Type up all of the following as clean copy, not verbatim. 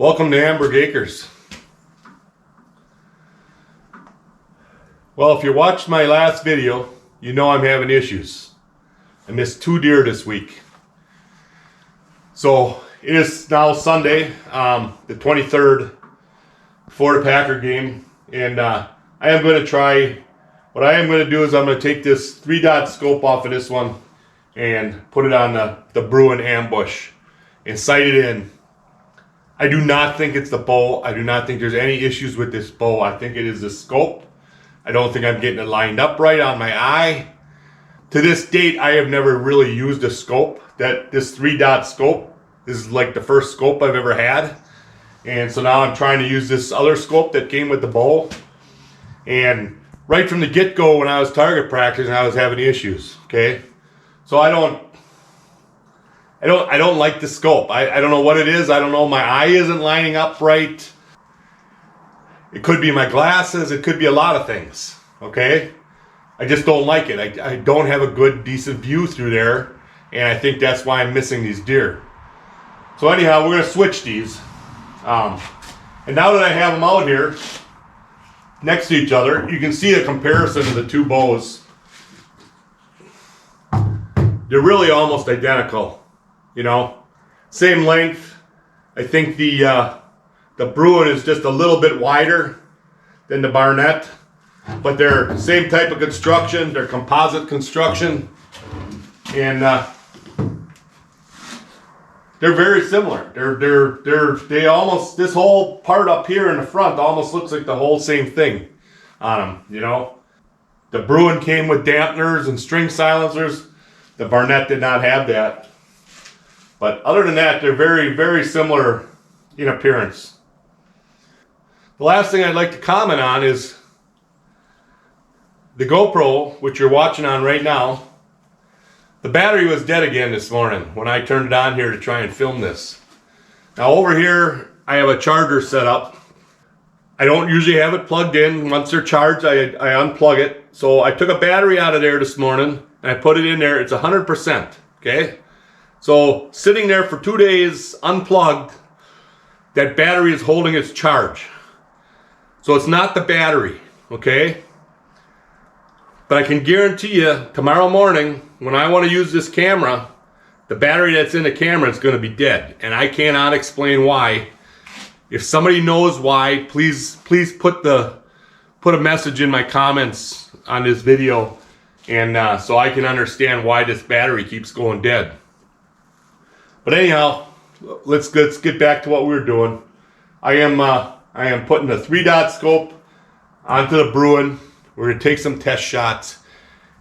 Welcome to Amberg Acres. Well, if you watched my last video, you know I'm having issues. I missed 2 deer this week. So it is now Sunday, the 23rd, before the Packer game, and what I am going to do is I'm going to take this 3-dot scope off of this one and put it on the Bruin Ambush and sight it in. I do not think it's the bow. I do not think there's any issues with this bow. I think it is the scope. I don't think I'm getting it lined up right on my eye. To this date, I have never really used a scope. This 3-dot scope is like the first scope I've ever had. And so now I'm trying to use this other scope that came with the bow. And right from the get-go when I was target practicing, I was having issues, okay? So I don't like the scope. I don't know what it is. I don't know. My eye isn't lining up right. It could be my glasses. It could be a lot of things, okay? I just don't like it. I don't have a good, decent view through there, and I think that's why I'm missing these deer. So anyhow, we're going to switch these. And now that I have them out here next to each other, you can see the comparison of the two bows. They're really almost identical. You know, same length. I think the Bruin is just a little bit wider than the Barnett, but they're same type of construction. They're composite construction, and they're very similar. They almost, this whole part up here in the front almost looks like the whole same thing on them. You know, the Bruin came with dampeners and string silencers. The Barnett did not have that. But other than that, they're very, very similar in appearance. The last thing I'd like to comment on is the GoPro, which you're watching on right now. The battery was dead again this morning when I turned it on here to try and film this. Now over here, I have a charger set up. I don't usually have it plugged in. Once they're charged, I unplug it. So I took a battery out of there this morning and I put it in there. It's 100%, okay? So sitting there for 2 days unplugged, that battery is holding its charge. So it's not the battery, okay? But I can guarantee you tomorrow morning when I want to use this camera, the battery that's in the camera is going to be dead. And I cannot explain why. If somebody knows why, please put a message in my comments on this video, and so I can understand why this battery keeps going dead. But anyhow, let's get back to what we're doing. I am putting the 3-dot scope onto the Bruin. We're going to take some test shots,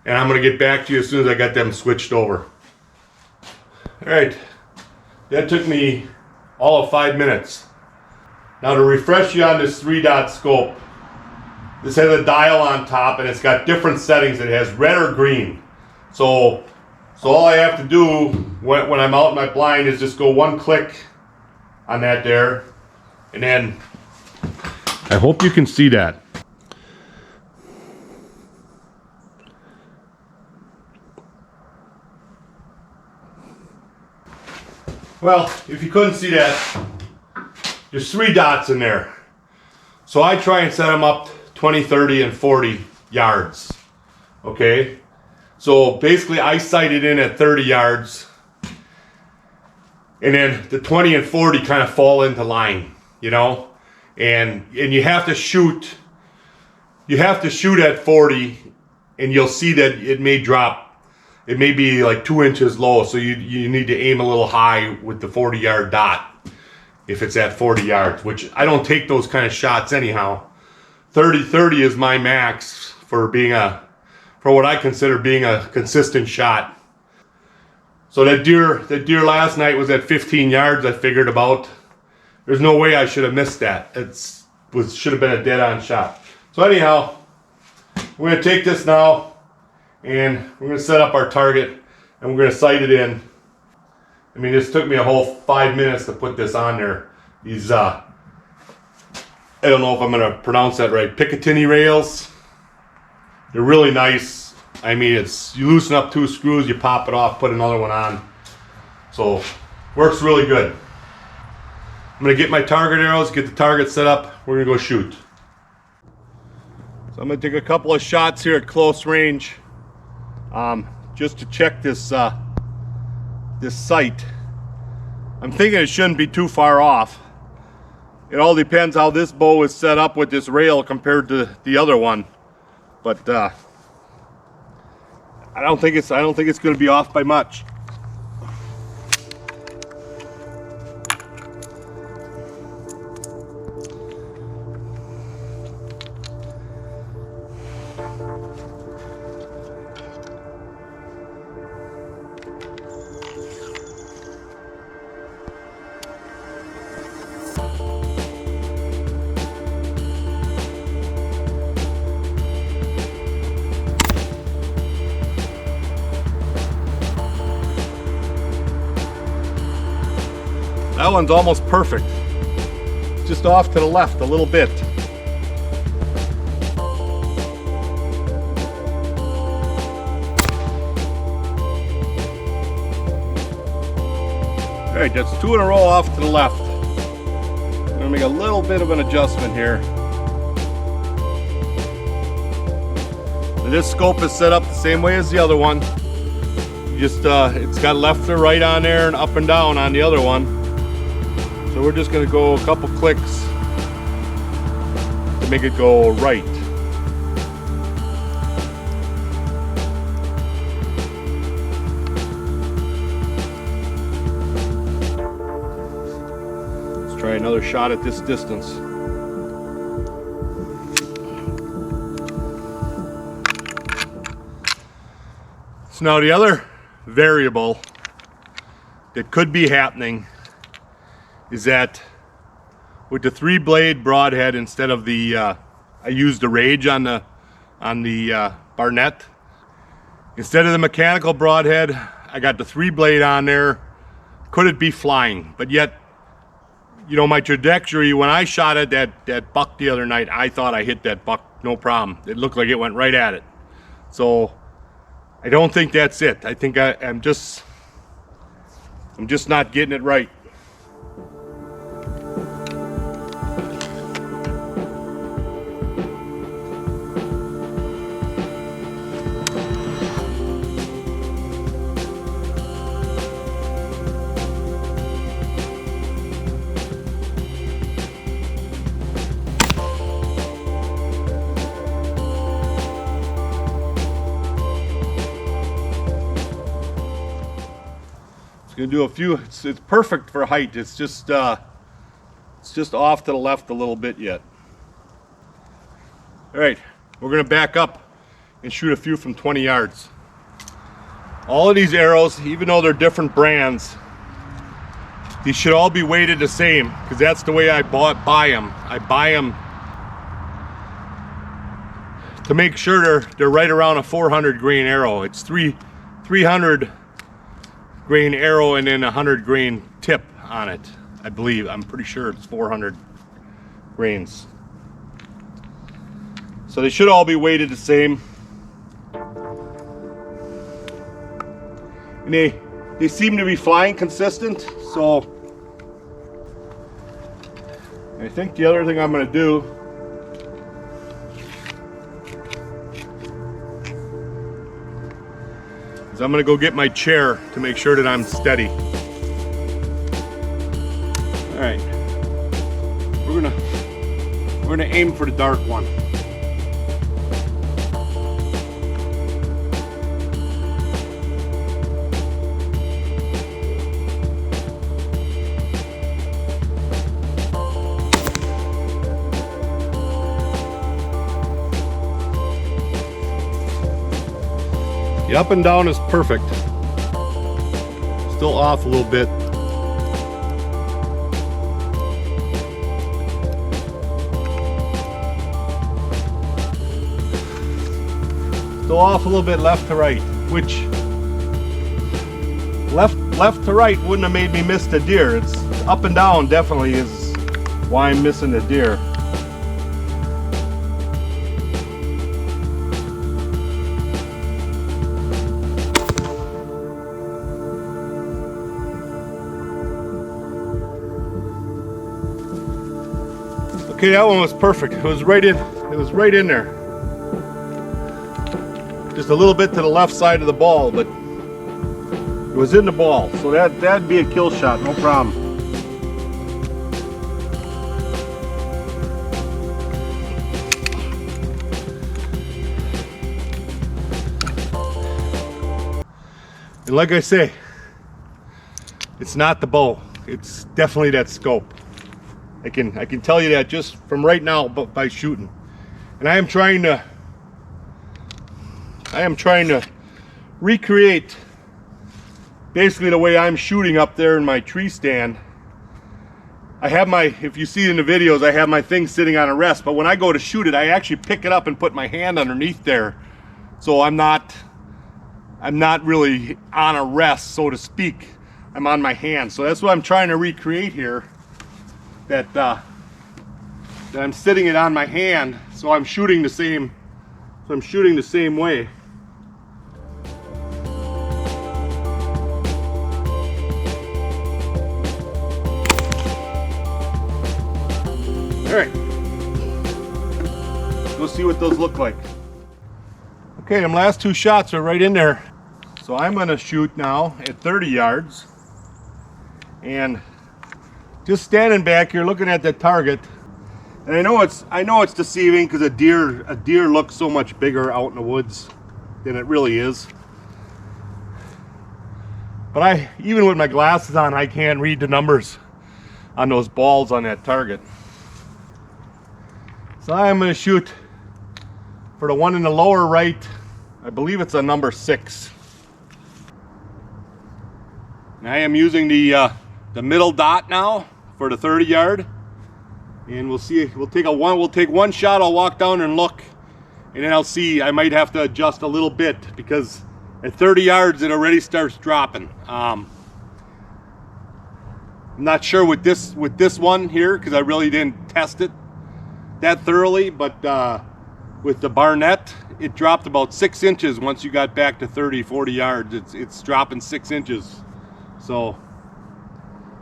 and I'm going to get back to you as soon as I got them switched over. All right, that took me all of 5 minutes. Now to refresh you on this 3-dot scope, this has a dial on top, and it's got different settings. It has red or green. So all I have to do when I'm out in my blind is just go 1 click on that there, and then I hope you can see that. Well, if you couldn't see that, there's 3 dots in there. So I try and set them up 20, 30, and 40 yards, okay? So basically I sight it in at 30 yards, and then the 20 and 40 kind of fall into line, you know? And you have to shoot at 40, and you'll see that it may drop. It may be like 2 inches low, so you need to aim a little high with the 40-yard dot if it's at 40 yards, which I don't take those kind of shots anyhow. 30 is my max for what I consider being a consistent shot. So that deer last night was at 15 yards, I figured about. There's no way I should have missed that. Should have been a dead-on shot. So anyhow, we're going to take this now, and we're going to set up our target, and we're going to sight it in. I mean, this took me a whole 5 minutes to put this on there. These, I don't know if I'm going to pronounce that right, Picatinny rails. They're really nice. I mean, you loosen up 2 screws, you pop it off, put another one on. So, works really good. I'm gonna get my target arrows, get the target set up. We're gonna go shoot. So I'm gonna take a couple of shots here at close range, just to check this this sight. I'm thinking it shouldn't be too far off. It all depends how this bow is set up with this rail compared to the other one, but I don't think it's going to be off by much. That one's almost perfect. Just off to the left a little bit. All right, that's 2 in a row off to the left. I'm gonna make a little bit of an adjustment here. This scope is set up the same way as the other one. Just it's got left to right on there and up and down on the other one. So we're just going to go a couple clicks to make it go right. Let's try another shot at this distance. So now the other variable that could be happening is that with the 3-blade broadhead instead of the I used the Rage on the Barnett. Instead of the mechanical broadhead, I got the 3-blade on there. Could it be flying? But yet, you know, my trajectory when I shot at that buck the other night, I thought I hit that buck no problem. It looked like it went right at it. So I don't think that's it. I think I'm just not getting it right. Gonna do a few. It's perfect for height. It's just off to the left a little bit yet. All right, we're gonna back up and shoot a few from 20 yards. All of these arrows, even though they're different brands, these should all be weighted the same because that's the way I buy them. I buy them to make sure they're right around a 400 grain arrow. It's 300 grain arrow and then 100 grain tip on it. I believe, I'm pretty sure it's 400 grains. So they should all be weighted the same. And they seem to be flying consistent, so I think the other thing I'm going to do is I'm going to go get my chair to make sure that I'm steady. All right, we're gonna aim for the dark one. The up and down is perfect. Still off a little bit. Still off a little bit left to right, which left to right wouldn't have made me miss the deer. It's up and down definitely is why I'm missing the deer. Okay, that one was perfect. It was right in. It was right in there. Just a little bit to the left side of the ball, but it was in the ball. So that'd be a kill shot, no problem. And like I say, it's not the bow. It's definitely that scope. I can tell you that just from right now by shooting. And I am trying to recreate basically the way I'm shooting up there in my tree stand. I have my, if you see in the videos, I have my thing sitting on a rest, but when I go to shoot it, I actually pick it up and put my hand underneath there. So I'm not really on a rest, so to speak. I'm on my hand. So that's what I'm trying to recreate here. That I'm sitting it on my hand, so I'm shooting the same. So I'm shooting the same way. All right. We'll see what those look like. Okay, them last two shots are right in there. So I'm going to shoot now at 30 yards, and just standing back here looking at that target. And I know it's deceiving because a deer looks so much bigger out in the woods than it really is. But even with my glasses on, I can't read the numbers on those balls on that target. So I'm going to shoot for the one in the lower right. I believe it's a number 6. And I am using the middle dot now for the 30 yard. And we'll see, we'll take one shot, I'll walk down and look, and then I'll see, I might have to adjust a little bit because at 30 yards it already starts dropping. I'm not sure with this one here because I really didn't test it that thoroughly, but with the Barnett, it dropped about 6 inches once you got back to 30-40 yards. It's dropping 6 inches. So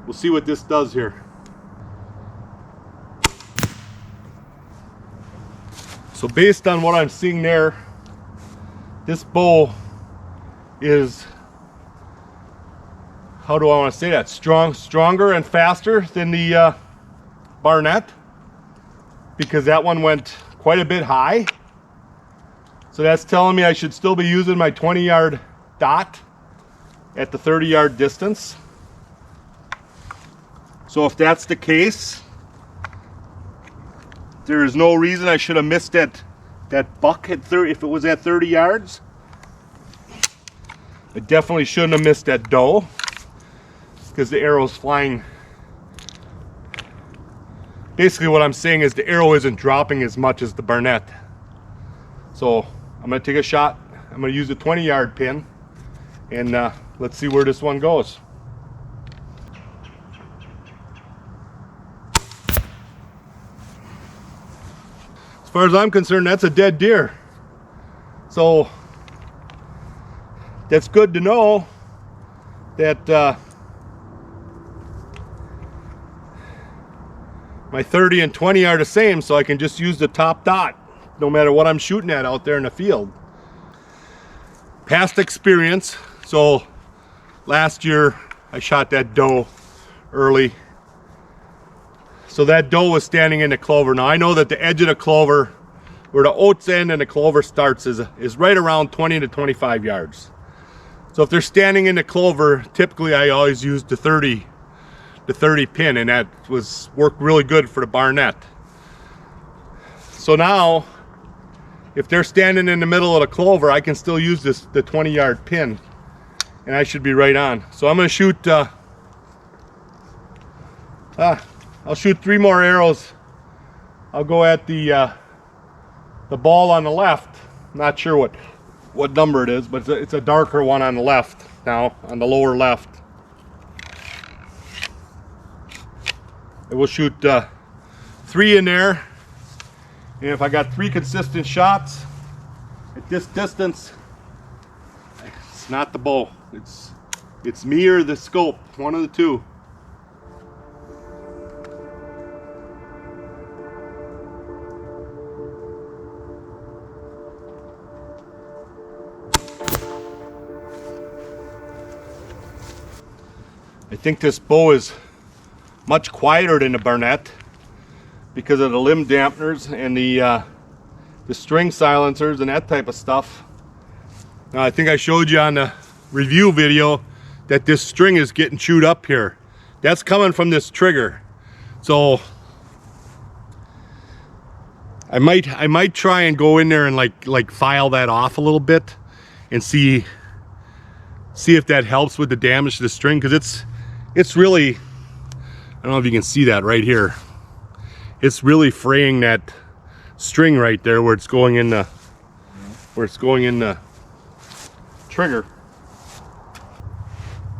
we'll see what this does here. So based on what I'm seeing there, this bow is, how do I want to say that, stronger and faster than the Barnett, because that one went quite a bit high. So that's telling me I should still be using my 20 yard dot at the 30 yard distance. So if that's the case, there is no reason I should have missed that buck at 30 if it was at 30 yards. I definitely shouldn't have missed that doe because the arrow's flying. Basically what I'm saying is the arrow isn't dropping as much as the Barnett. So I'm going to take a shot. I'm going to use a 20 yard pin, and let's see where this one goes. As far as I'm concerned, that's a dead deer. So that's good to know that my 30 and 20 are the same, so I can just use the top dot no matter what I'm shooting at out there in the field. Past experience. So last year I shot that doe early. So that doe was standing in the clover. Now I know that the edge of the clover, where the oats end and the clover starts, is right around 20 to 25 yards. So if they're standing in the clover, typically I always use the 30 pin, and that worked really good for the Barnett. So now, if they're standing in the middle of the clover, I can still use the 20 yard pin, and I should be right on. So I'm going to shoot. I'll shoot 3 more arrows. I'll go at the ball on the left. Not sure what number it is, but it's a darker one on the left now, on the lower left. I will shoot 3 in there, and if I got 3 consistent shots at this distance, it's not the bow. It's me or the scope, one of the two. think this bow is much quieter than the Barnett because of the limb dampeners and the string silencers and that type of stuff. Now, I think I showed you on the review video that this string is getting chewed up here. That's coming from this trigger. So I might try and go in there and like file that off a little bit and see if that helps with the damage to the string, because it's really, I don't know if you can see that right here. It's really fraying that string right there where it's going in the trigger.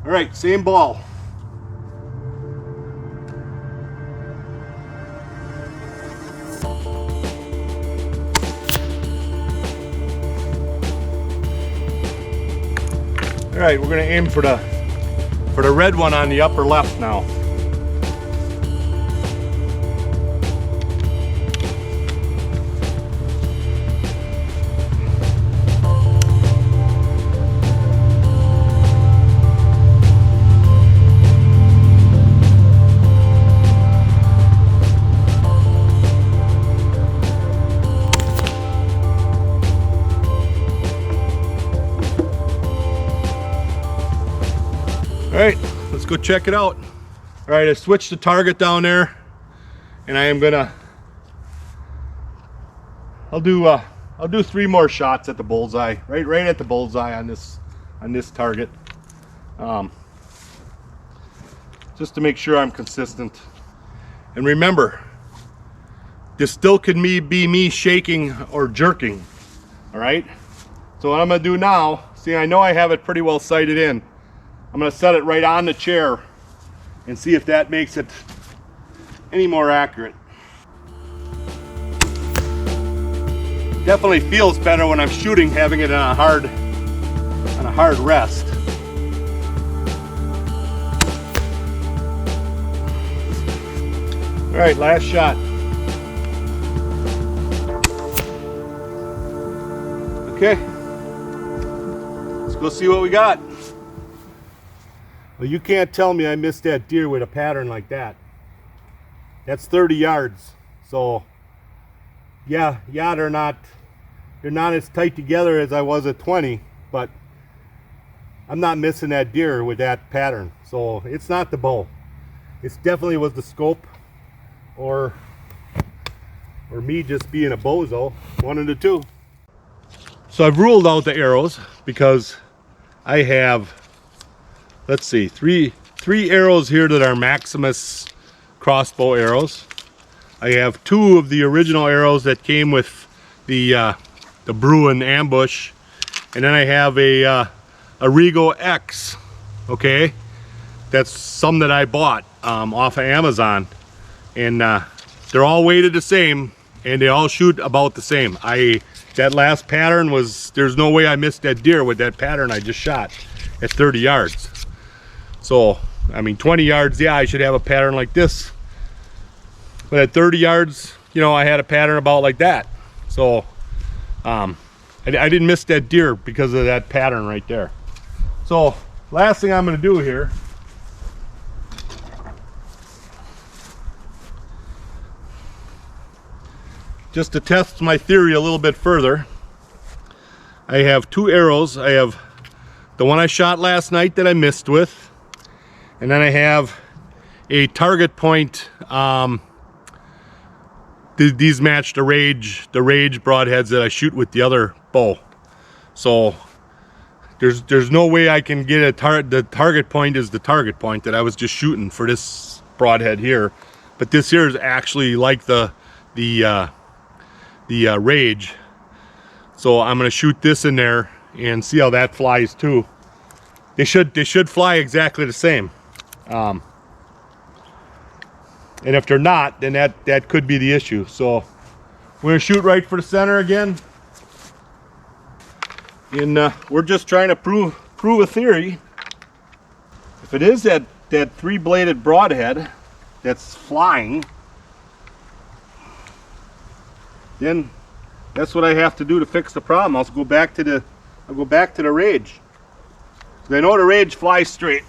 All right, same ball. All right, we're gonna aim for the red one on the upper left now. All right, let's go check it out. All right, I switched the target down there, and I am gonna, I'll do 3 more shots at the bullseye, right at the bullseye on this target, just to make sure I'm consistent. And remember, this still could be me shaking or jerking. All right. So what I'm gonna do now, see, I know I have it pretty well sighted in. I'm going to set it right on the chair and see if that makes it any more accurate. Definitely feels better when I'm shooting, having it on a hard rest. All right, last shot. Okay, let's go see what we got. Well, you can't tell me I missed that deer with a pattern like that. That's 30 yards. So yeah, they're not as tight together as I was at 20, but I'm not missing that deer with that pattern. So it's not the bow. It definitely was the scope or me just being a bozo, one of the two. So I've ruled out the arrows because I have, let's see, three arrows here that are Maximus crossbow arrows. I have 2 of the original arrows that came with the Bruin Ambush, and then I have a Rigo X. Okay, that's some that I bought off of Amazon, and they're all weighted the same, and they all shoot about the same. That last pattern was, there's no way I missed that deer with that pattern I just shot at 30 yards. So, I mean, 20 yards, yeah, I should have a pattern like this. But at 30 yards, you know, I had a pattern about like that. So, I didn't miss that deer because of that pattern right there. So, last thing I'm going to do here, just to test my theory a little bit further, I have 2 arrows. I have the one I shot last night that I missed with, and then I have a target point. These match the rage broadheads that I shoot with the other bow. So there's no way I can get the target point is the target point that I was just shooting for this broadhead here, but this here is actually like the rage. So I'm gonna shoot this in there and see how that flies too. They should fly exactly the same. And if they're not, then that could be the issue. So we're gonna shoot right for the center again, and we're just trying to prove a theory. If it is that 3-bladed broadhead that's flying, then that's what I have to do to fix the problem. I'll go back to the rage. I know the rage flies straight.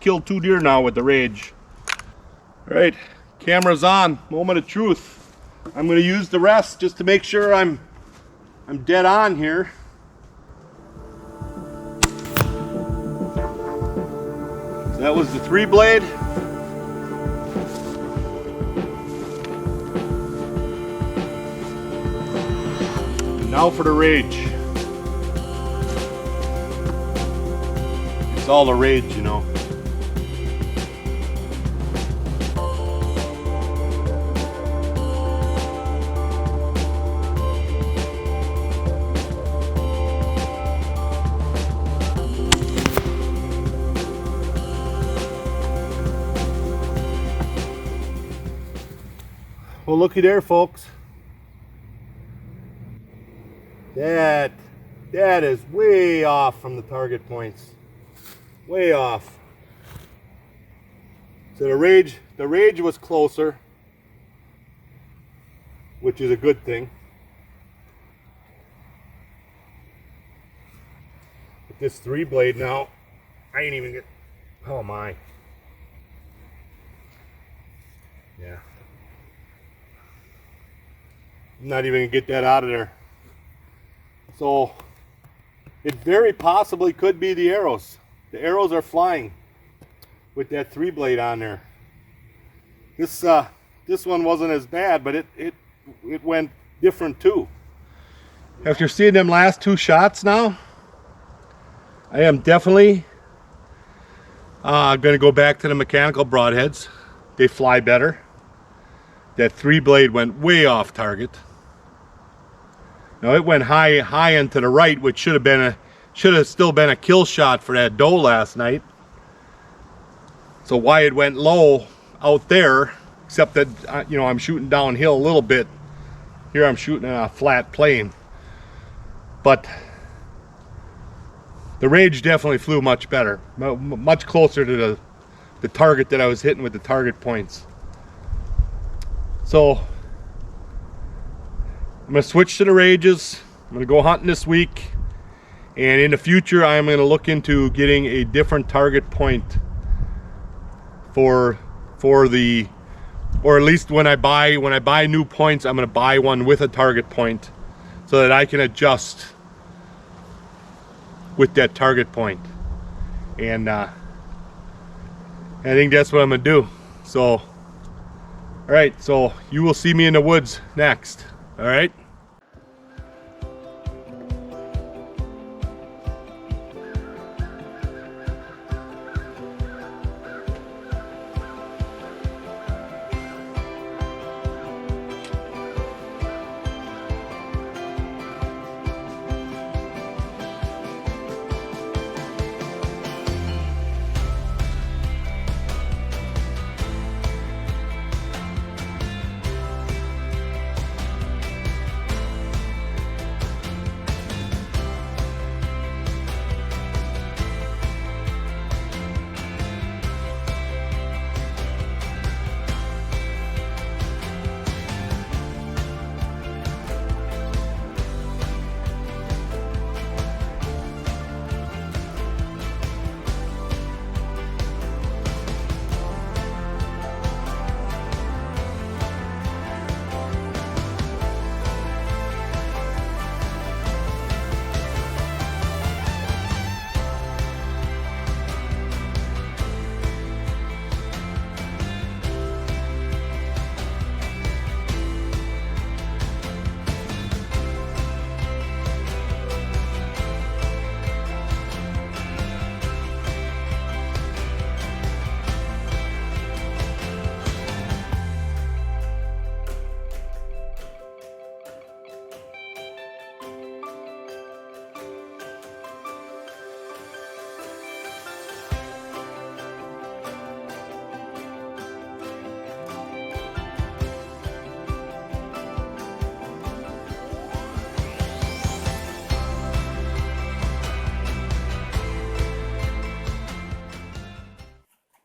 killed 2 deer now with the rage. All right, camera's on. Moment of truth. I'm going to use the rest just to make sure I'm dead on here. So that was the 3-blade. Now for the rage. It's all the rage, you know. Well, looky there, folks. That is way off from the target points. Way off. So the rage was closer, which is a good thing. But this 3-blade now, I ain't even get, oh my. Yeah. I'm not even gonna get that out of there. So it very possibly could be the arrows. The arrows are flying with that 3-blade on there. This one wasn't as bad, but it went different too. After seeing them last 2 shots now, I am definitely gonna go back to the mechanical broadheads. They fly better. That 3-blade went way off target. Now it went high and to the right, which should have still been a kill shot for that doe last night. So why it went low out there, except that you know, I'm shooting downhill a little bit. Here I'm shooting on a flat plane. But the rage definitely flew much better, much closer to the target that I was hitting with the target points. So I'm going to switch to the rages. I'm going to go hunting this week, and in the future I'm going to look into getting a different target point for the, or at least when I buy new points, I'm going to buy one with a target point so that I can adjust with that target point. And I think that's what I'm going to do. So all right, so you will see me in the woods next. All right.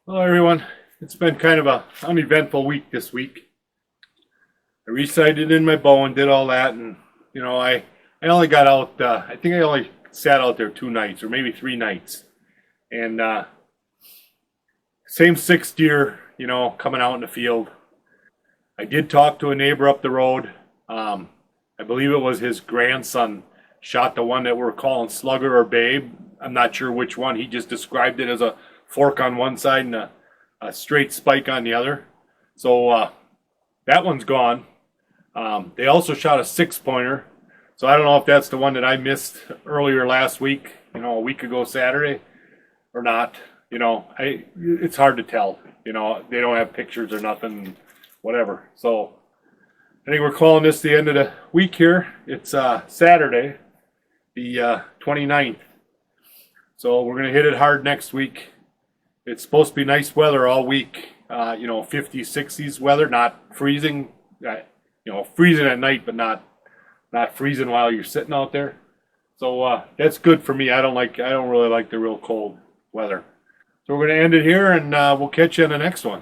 Hello everyone. It's been kind of an uneventful week this week. I resighted in my bow and did all that, and you know, I only got out, I think I only sat out there 2 nights or maybe 3 nights. And Same 6 deer, you know, coming out in the field. I did talk to a neighbor up the road. I believe it was his grandson shot the one that we're calling Slugger or Babe. I'm not sure which one. He just described it as a fork on one side and a straight spike on the other. So that one's gone. They also shot a 6-pointer. So I don't know if that's the one that I missed earlier last week, you know, a week ago Saturday, or not. You know, it's hard to tell. You know, they don't have pictures or nothing, whatever. So I think we're calling this the end of the week here. It's Saturday, the 29th. So we're going to hit it hard next week. It's supposed to be nice weather all week. You know, 50s, 60s weather, not freezing. You know, freezing at night, but not freezing while you're sitting out there. So that's good for me. I don't really like the real cold weather. So we're going to end it here, and we'll catch you on the next one.